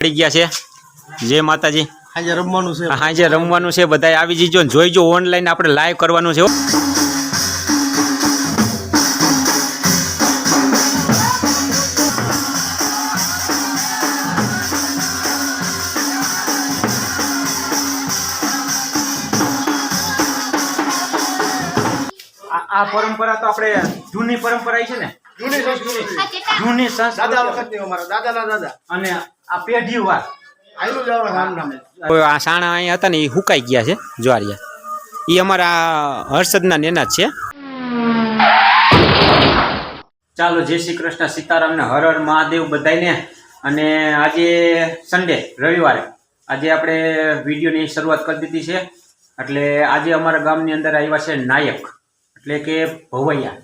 પડી ગયા છે। જય માતાજી। આજે રમવાનું છે। આજે રમવાનું છે, બધાય આવી જજો ને જોઈજો। ઓનલાઈન આપણે લાઈવ કરવાનું છે। આ પરંપરા તો આપણે જૂની પરંપરા છે ને, જૂની સંસ્કૃતિ, જૂની સંસ્કૃતિ દાદા વખતની અમારા દાદાના દાદા અને આ પેઢી વાર આયલું જવાનું નામ નામે। આ સાણા અહીંયા હતા ને એ હુકાઈ ગયા છે જ્વારિયા। એ અમારા હર્ષદના નેના જ છે। ચાલો, જય શ્રી કૃષ્ણ, સીતારામ ને હર હર મહાદેવ બધાને। અને આજે સન્ડે રવિવારે આજે આપણે વિડીયોની શરૂઆત કરી દીધી છે। એટલે આજે અમારા ગામની અંદર આવ્યા છે નાયક, એટલે કે ભવૈયા।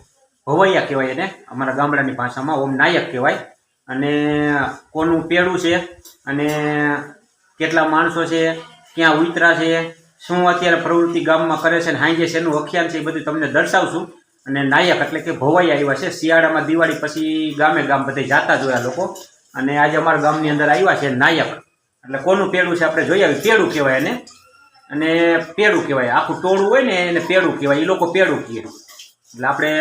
ભવૈયા કહેવાય એને અમારા ગામડાની ભાષામાં, ઓમ નાયક કહેવાય। અને કોનું પેડું છે અને કેટલા માણસો છે, ક્યાં ઉતરા છે, શું અત્યારે પ્રવૃત્તિ ગામમાં કરે છે, ને હાંજે શેનું અખ્યાન છે, એ બધું તમને દર્શાવશું। અને નાયક એટલે કે ભવૈયા આવ્યા છે। શિયાળામાં દિવાળી પછી ગામે ગામ બધે જાતા જોયા લોકો, અને આજે અમારા ગામની અંદર આવ્યા છે નાયક। એટલે કોનું પેડું છે આપણે જોઈ આવી। પેડું કહેવાય એને, અને પેડું કહેવાય, આખું ટોળું હોય ને એને પેડું કહેવાય, એ લોકો પેડું કહે। એટલે આપણે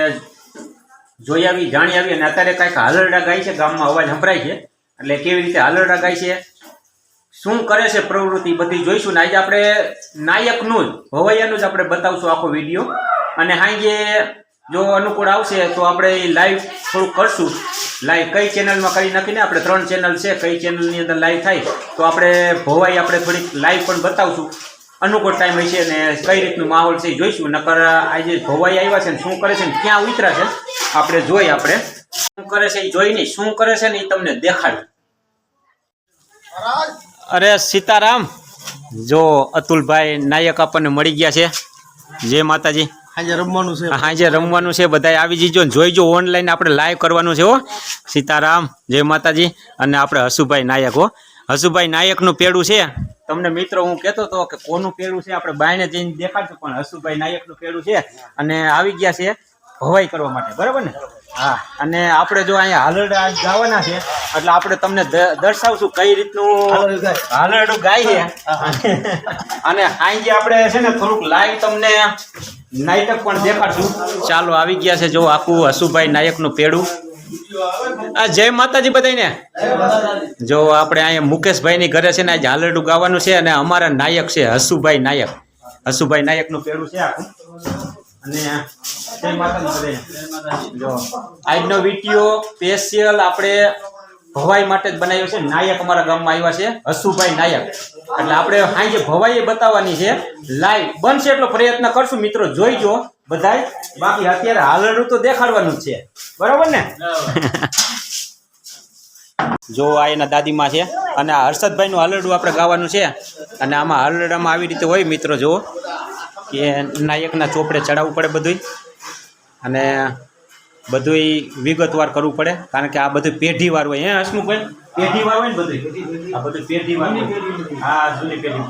જોઈ આવી, જાણી આવી। અને અત્યારે કાંઈક હાલરડા ગાય છે, ગામમાં અવાજ સંભળાય છે, એટલે કેવી રીતે હાલરડા ગાય છે, શું કરે છે પ્રવૃત્તિ, બધી જોઈશું ને આજે આપણે નાયકનું જ ભવૈયાનું જ આપણે બતાવશું આખો વિડીયો। અને હાંજે જો અનુકૂળ આવશે તો આપણે લાઈવ થોડુંક કરશું। લાઈવ કઈ ચેનલમાં કરી નાખીને, આપણે 3 ચેનલ છે, કઈ ચેનલની અંદર લાઈવ થાય તો આપણે ભવાઈ આપણે થોડીક લાઈવ પણ બતાવશું। અનુકૂળ ટાઈમ હશે ને કઈ રીતનું માહોલ છે એ જોઈશું। નકર આજે ભવાઈ આવ્યા છે ને શું કરે છે ને ક્યાં ઉતરા છે આપણે જોઈ, આપણે શું કરે છે એ જોઈ નહીં, શું કરે છે ને એ તમને દેખાડું। અરે સીતારામ, જો અતુલભાઈ નાયક આપણને મળી ગયા છે। જય માતાજી। આજે રમવાનું છે। આજે રમવાનું છે, બધાય આવી જજો ને જોઈજો। ઓનલાઈન આપણે લાઈવ કરવાનું છે હો। સીતારામ, જય માતાજી। અને આપણે હસુભાઈ નાયક હો, હસુભાઈ નાયકનું પેડું છે। તમને મિત્રો હું કહેતો હતો કે કોનું પેડું છે આપણે બાયણે જઈને દેખાડશું, પણ હસુભાઈ નાયકનું પેડું છે અને આવી ગયા છે ભવાઈ કરવા માટે, બરાબર ને? હા, અને આપણે જો અહીંયા હાલરડા ગાવાના છે એટલે આપણે તમને દર્શાવશું કઈ રીતનું હાલરડું ગાય છે। અને આજે આપણે છે ને થોડુંક લાઈવ તમને નાટક પણ દેખાડશું। ચાલો, આવી ગયા છે જો આખું હસુભાઈ નાયકનું પેડું। જય માતાજી બધાને। જો આપણે અહીંયા મુકેશભાઈની ઘરે છે ને આજે હાલરડું ગાવાનું છે, અને અમારા નાયક છે હસુભાઈ નાયક। હસુભાઈ નાયકનું પેડું છે આખું। અને જય માતાજી બધાને। જો આજનો વિડીયો સ્પેશિયલ આપણે ભવાઈ માટે જ બનાવ્યો છે। નાયક અમારા ગામમાં આવ્યા છે, હસુભાઈ નાયક, એટલે આપણે હાંજે ભવાઈ બતાવવાની છે લાઈવ। બનશે એટલો પ્રયત્ન કરશું મિત્રો, જોઈજો બધાય। બાકી અત્યારે હાલરડું તો દેખાડવાનું જ છે, બરાબર ને? જો આ એના દાદીમાં છે, અને આ હર્ષદભાઈનું હાલરડું આપણે ગાવાનું છે। અને આમાં હાલરડામાં આવી રીતે હોય મિત્રો, જુઓ કે નાયકના ચોપડે ચડાવવું પડે બધું, અને બધુંય વિગતવાર કરવું પડે, કારણ કે આ બધું પેઢીવાર હોય। હે હસમુખભાઈ, પેઢીવાર હોય ને બધું, આ બધું પેઢીવાર। હા, જૂની પેઢી,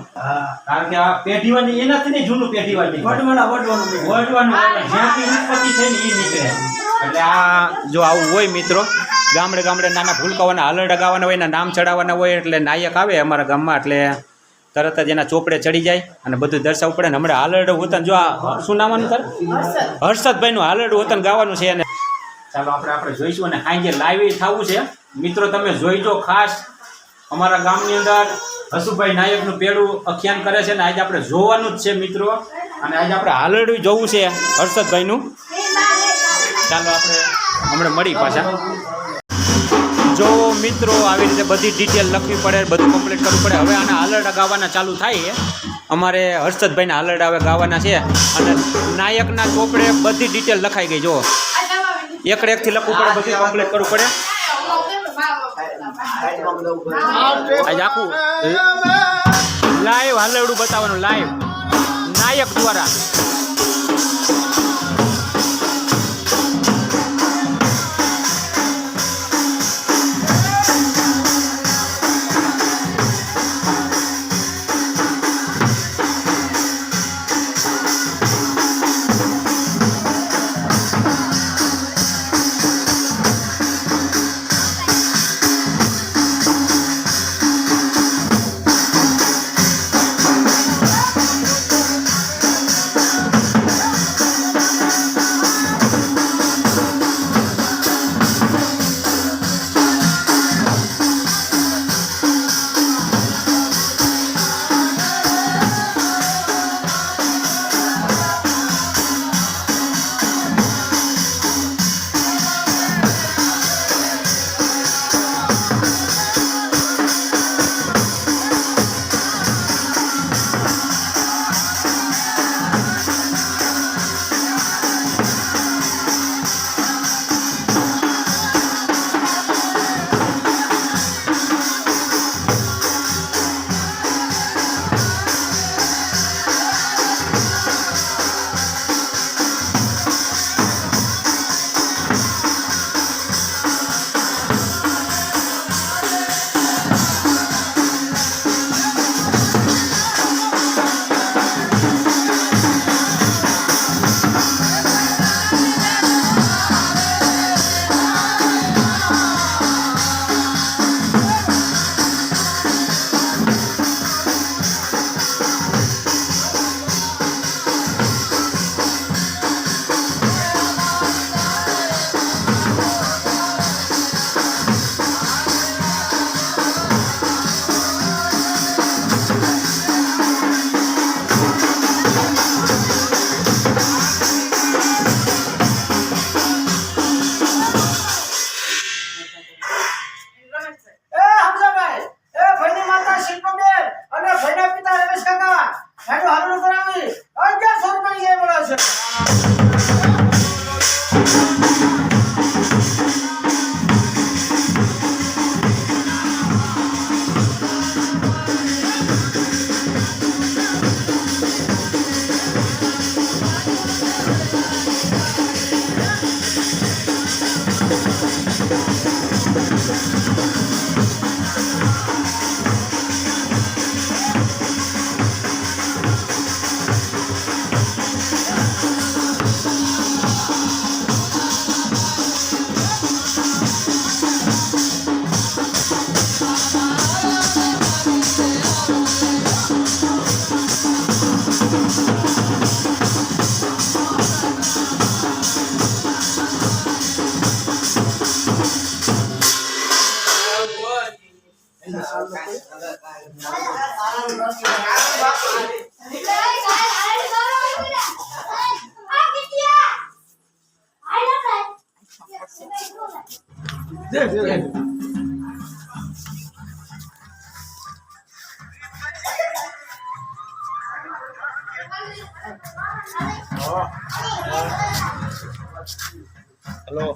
કારણ કે આ પેઢીવાર એનાથી નહીં, જૂનું પેઢીવાર વડવાનું જ્યાંથી ઉત્પત્તિ થઈ ને એ નીકળે। એટલે આ જો આવું હોય મિત્રો, ગામડે ગામડે નાના ભૂલકાઓના હાલરડા ગાવાના હોય, એના નામ ચડાવવાના હોય, એટલે નાયક આવે અમારા ગામમાં એટલે તરત જ એના ચોપડે ચડી જાય અને બધું દર્શાવવું પડે ને। હમણાં હાલરડું હોતન, જો આ શું નામનું તાર હર્ષદભાઈનું હાલરડું હોતન ગાવાનું છે। અને ચાલો આપણે જોઈશું, અને હાંજે લાઈવ થવું છે મિત્રો, તમે જોઈજો ખાસ। અમારા ગામની અંદર હસુભાઈ નાયકનું પેડું અખ્યાન કરે છે, ને આજે આપણે જોવાનું જ છે મિત્રો। અને આજે આપણે હાલરડું જોવું છે હર્ષદભાઈનું। ચાલો આપણે હમણાં મળી પાછા। જો મિત્રો આવી રીતે બધી ડિટેલ લખવી પડે, બધું કમ્પ્લીટ કરવું પડે। હવે આના હાલરડા ગાવાના ચાલુ થાય, અમારે હર્ષદભાઈના હાલરડા હવે ગાવાના છે, અને નાયકના ચોપડે બધી ડિટેલ લખાઈ ગઈ। જો એકડે એકથી લખવું પડે, બધું કમ્પ્લીટ કરવું પડે। આજે આખું લાઈવ હાલરડું બતાવવાનું, લાઈવ નાયક દ્વારા। હેલો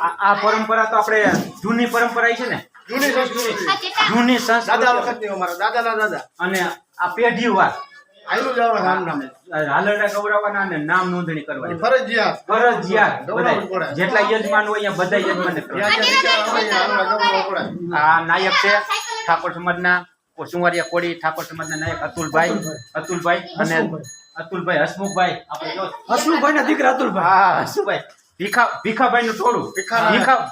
આ પરંપરા તો આપણે જૂની પરંપરા છે ને, જૂની સંસ્કૃતિ જૂની દાદા સંસ્કૃતિ વખતની અમારા દાદાના દાદા અને આ પેઢી વાર આયલું જવાનું રામ નામે હાલરડા ગૌરવવાના અને નામ નોંધણી કરવાની ફરજિયાત ફરજિયાત. ગૌરવવું બધાય પડે. જેટલા યજમાન હોય અહીંયા બધા યજમાનને કરવાની. ત્યાં જ્યાં દીકરા હોય ત્યાં હાલવા ગૌરવ પડે. આ નાયક છે ઠાકોર સમાજના સુંવારિયા કોળી ઠાકોર સમાજના નાયક અતુલભાઈ અને અતુલભાઈ હસમુખભાઈ આપણે જો હસમુખભાઈ ના દીકરા અતુલભાઈ. હા હસુભાઈ ભીખાભાઈ નું ટોળું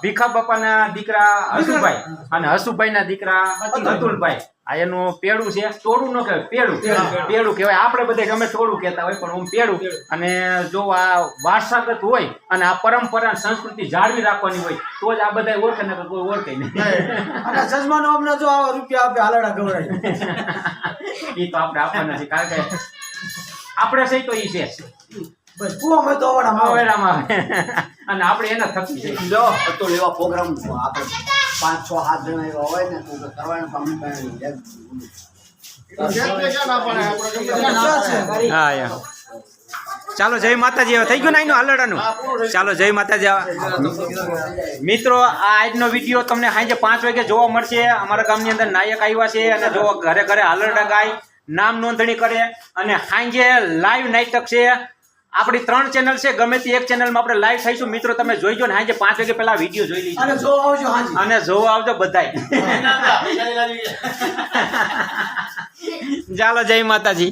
ભીખા બાપાના દીકરા હસુભાઈ અને હસુભાઈ ના દીકરા અતુલભાઈ. આ એનું પેડું છે, ટોળું નો કહેવાય, પેડું કહેવાય. આપણે બધા ગમે ટોળું કહેતા હોય પણ હું પેડું. અને જો આ વારસાગત હોય અને આ પરંપરા સંસ્કૃતિ જાળવી રાખવાની હોય તો જ આ બધા ઓળખે, ને કોઈ ઓળખે નહીં. અને જજમાનો અમને જો આવા રૂપિયા આપે હાલડા ગવડાય. એ તો આપણે આપવાના છે, કારણ કે આપણે સહી તો એ છે બસ કુવામાં તો અવાડામાં આવે. અવેડામાં અને આપણે એના થકી છે. જો તો એવા પ્રોગ્રામ આપણે 5-6-7 જણા એવા હોય ને તો કરવાના તો અમે જેટલે ક્યાં ના પડે, આપણે ગમે ત્યાં ના પડે. હા યાર. ચાલો જય માતાજી. હવે થઈ ગયું ને અહીંનું હાલરડાનું. ચાલો જય માતાજી. મિત્રો આ આજનો વિડીયો તમને સાંજે 5 વાગે જોવા મળશે. અમારા ગામની અંદર નાયક આવ્યા છે અને જો ઘરે ઘરે હાલરડા ગાય, નામ નોંધણી કરે અને સાંજે લાઈવ નાટક છે. આપણી 3 ચેનલ છે, ગમે તે એક ચેનલમાં આપણે લાઈવ થઈશું. મિત્રો તમે જોઈજો ને સાંજે 5 વાગે પહેલા વિડીયો જોઈ લીજો અને જો આવજો હાજી. અને જોવા આવજો બધાય. ચાલો જય માતાજી.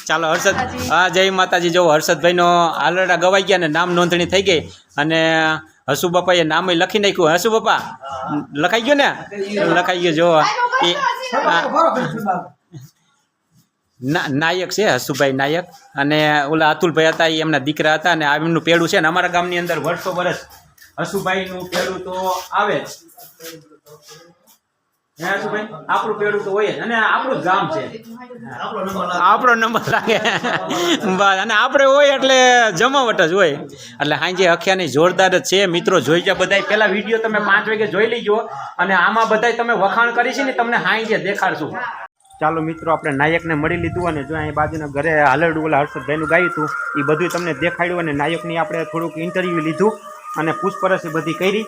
ચાલો હર્ષદ, હા જય માતાજી. જો હર્ષદભાઈનો હાલરડા ગવાઈ ગયા ને નામ નોંધણી થઈ ગઈ અને હસુ બાપાએ નામ લખી નાખ્યું. હસુ બાપા લખાઈ ગયો ને? લખાઈ ગયો. જો એ નાયક છે, હસુભાઈ નાયક. અને ઓલા અતુલભાઈ હતા, એ એમના દીકરા હતા. અને આ એમનું પેડું છે ને અમારા ગામની અંદર વર્ષો વર્ષ હસુભાઈનું પેડું તો આવે જ. હે હસુભાઈ, આપણું પેડું તો હોય જ અને આપણું જ ગામ છે, આપણો નંબર લાગે બસ. અને આપણે હોય એટલે જમાવટ જ હોય. એટલે સાંજે અખ્યાની જોરદાર જ છે. મિત્રો જોઈ જા બધા. પહેલા વિડીયો તમે 5 વાગે જોઈ લીજો અને આમાં બધા તમે વખાણ કરી છે ને તમને સાંજે દેખાડશું. ચાલો મિત્રો આપણે નાયકને મળી લીધું અને જો અહીં બાજુના ઘરે હાલરડું ઓલા હર્ષદભાઈનું ગાયું હતું એ બધું તમને દેખાડ્યું. અને નાયકની આપણે થોડુંક ઇન્ટરવ્યૂ લીધું અને પૂછપરછ બધી કરી.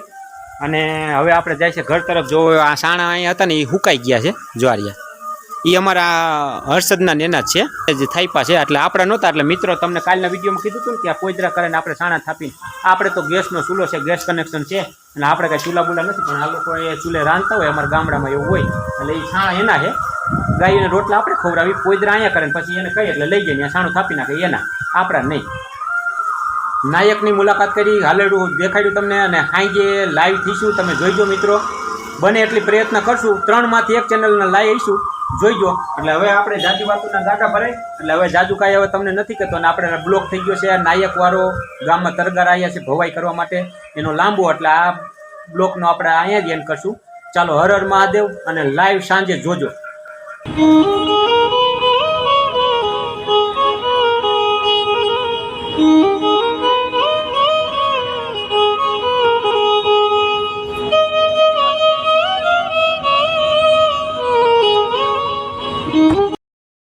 અને હવે આપણે જાય છે ઘર તરફ. જો આ સાણા અહીંયા હતા ને એ હુકાઈ ગયા છે જ્વારિયા. એ અમારા હર્ષદના નેના જ છે, જે થાઈપા છે. એટલે આપણે નહોતા. એટલે મિત્રો તમને કાલના વિડીયોમાં કીધું હતું ને કે આ કોઈદરા કરે ને આપણે સાણા થાપીને. આપણે તો ગેસનો ચૂલો છે, ગેસ કનેક્શન છે અને આપણે કાંઈ ચૂલા બુલા નથી. પણ આ લોકો એ ચૂલે રાંધતા હોય, અમારા ગામડામાં એવું હોય. એટલે એ સાણા એના છે. ગાયોને રોટલા આપણે ખવડાવી, કોઈદરા અહીંયા કરે ને પછી એને કહીએ એટલે લઈ જાય ત્યાં સાણું થાપી નાખે એના, આપણા નહીં. નાયકની મુલાકાત કરી, હાલરડું દેખાડ્યું તમને. અને સાંજે લાઈવ થઈશું, તમે જોઈજો મિત્રો. બને એટલી પ્રયત્ન કરશું. 3માંથી 1 ચેનલના લાઈવ આવીશું, જોઈજો. એટલે હવે આપણે જાજુ વાતુના ગાગા ભરાય. એટલે હવે જાજુ કાંઈ હવે તમને નથી કહેતો. અને આપણે બ્લોક થઈ ગયો છે નાયકવાળો. ગામમાં તરગાર આવ્યા છે ભવાઈ કરવા માટે, એનો લાંબો. એટલે આ બ્લોકનો આપણે અહીંયા જ એન્ડ કરશું. ચાલો હર હર મહાદેવ. અને લાઈવ સાંજે જોજો.